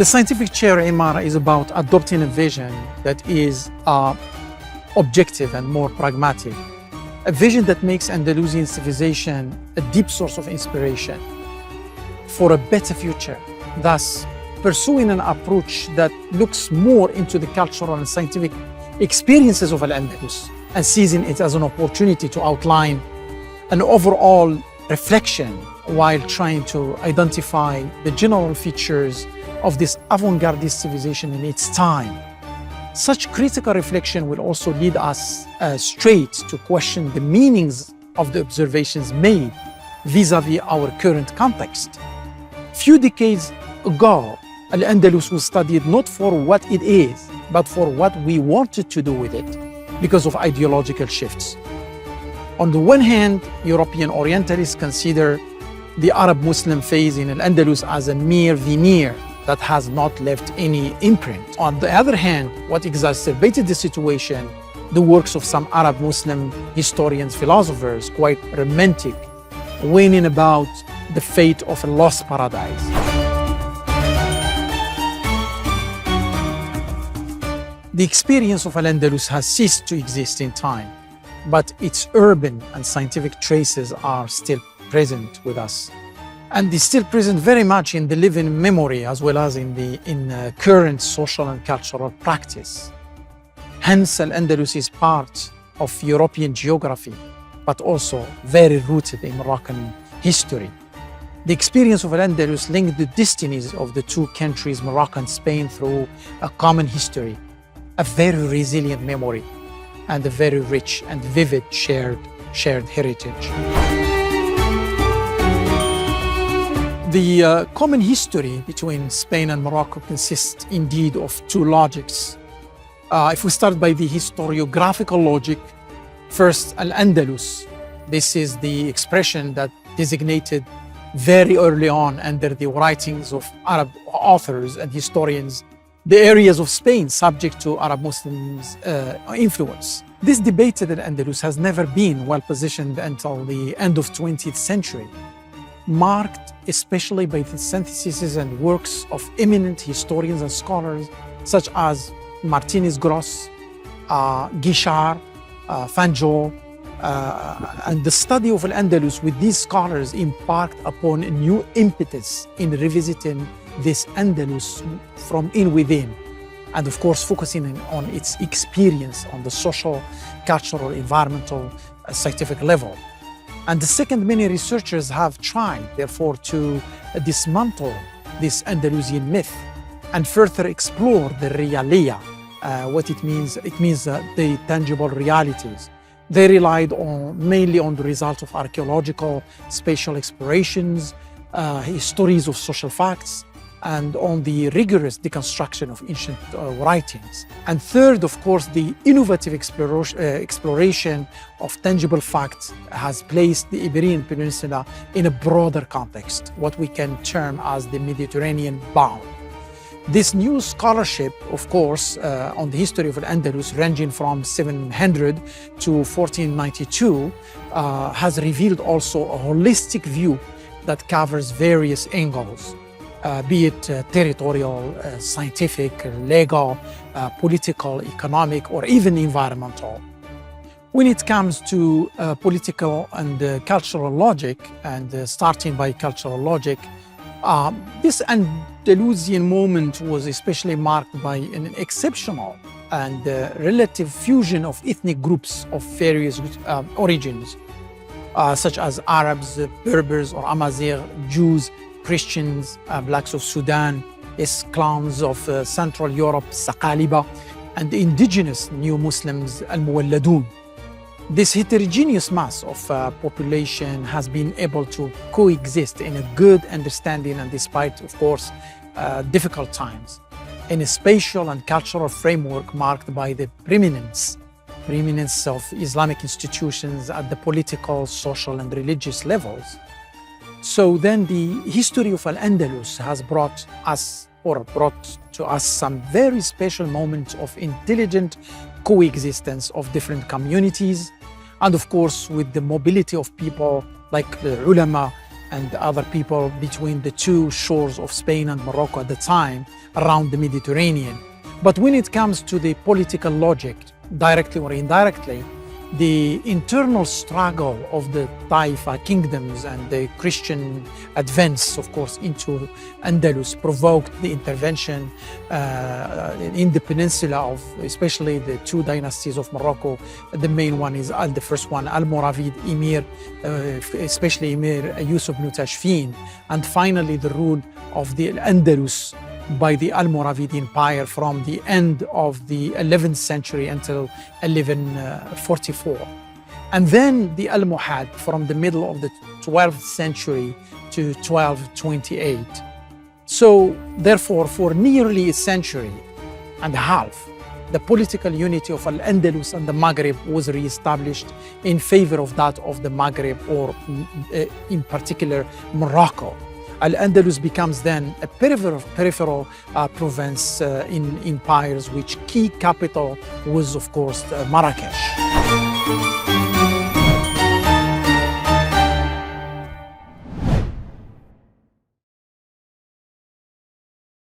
The scientific chair Imara is about adopting a vision that is objective and more pragmatic. A vision that makes Andalusian civilization a deep source of inspiration for a better future, thus pursuing an approach that looks more into the cultural and scientific experiences of Al-Andalus and seizing it as an opportunity to outline an overall reflection while trying to identify the general features of this avant-garde civilization in its time. Such critical reflection will also lead us straight to question the meanings of the observations made vis-à-vis our current context. Few decades ago, Al-Andalus was studied not for what it is, but for what we wanted to do with it because of ideological shifts. On the one hand, European Orientalists consider the Arab-Muslim phase in Al-Andalus as a mere veneer that has not left any imprint. On the other hand, what exacerbated the situation, the works of some Arab-Muslim historians, philosophers, quite romantic, weighing about the fate of a lost paradise. The experience of Al-Andalus has ceased to exist in time, but its urban and scientific traces are still present with us. And is still present very much in the living memory as well as in current social and cultural practice. Hence, Al-Andalus is part of European geography, but also very rooted in Moroccan history. The experience of Al-Andalus linked the destinies of the two countries, Morocco and Spain, through a common history, a very resilient memory, and a very rich and vivid shared heritage. The common history between Spain and Morocco consists indeed of two logics. If we start by the historiographical logic, first Al-Andalus. This is the expression that designated very early on under the writings of Arab authors and historians the areas of Spain subject to Arab Muslims' influence. This debated Al-Andalus has never been well positioned until the end of 20th century, marked especially by the syntheses and works of eminent historians and scholars such as Martinez Gross, Guichard, Fanjul, and the study of Al-Andalus with these scholars embarked upon a new impetus in revisiting this Andalus from within, and of course focusing on its experience on the social, cultural, environmental, scientific level. And the second, many researchers have tried, therefore, to dismantle this Andalusian myth and further explore the realia, what it means. It means the tangible realities. They relied mainly on the result of archaeological, spatial explorations, histories of social facts, and on the rigorous deconstruction of ancient writings. And third, of course, the innovative exploration of tangible facts has placed the Iberian peninsula in a broader context, what we can term as the Mediterranean bound. This new scholarship, of course, on the history of Al-Andalus, ranging from 700 to 1492, has revealed also a holistic view that covers various angles, be it territorial, scientific, legal, political, economic, or even environmental. When it comes to political and cultural logic, and starting by cultural logic, this Andalusian moment was especially marked by an exceptional and relative fusion of ethnic groups of various origins, such as Arabs, Berbers or Amazigh, Jews, Christians, blacks of Sudan, clans of Central Europe, Saqaliba, and the indigenous new Muslims, Al-Muwalladun. This heterogeneous mass of population has been able to coexist in a good understanding and despite, of course, difficult times, in a spatial and cultural framework marked by the preeminence of Islamic institutions at the political, social, and religious levels. So then the history of Al-Andalus has brought to us some very special moments of intelligent coexistence of different communities, and of course with the mobility of people like the ulama, and other people between the two shores of Spain and Morocco at the time around the Mediterranean. But when it comes to the political logic, directly or indirectly, the internal struggle of the Taifa kingdoms and the Christian advance, of course, into Andalus provoked the intervention in the peninsula of especially the two dynasties of Morocco. The main one is the first one, Almoravid Emir, especially Emir Yusuf ibn Tashfin, and finally the rule of the Andalus by the Almoravid Empire from the end of the 11th century until 1144. And then the Almohad from the middle of the 12th century to 1228. So therefore, for nearly a century and a half, the political unity of Al-Andalus and the Maghreb was re-established in favor of that of the Maghreb, or in particular Morocco. Al-Andalus becomes then a peripheral province in empires, which key capital was, of course, Marrakesh.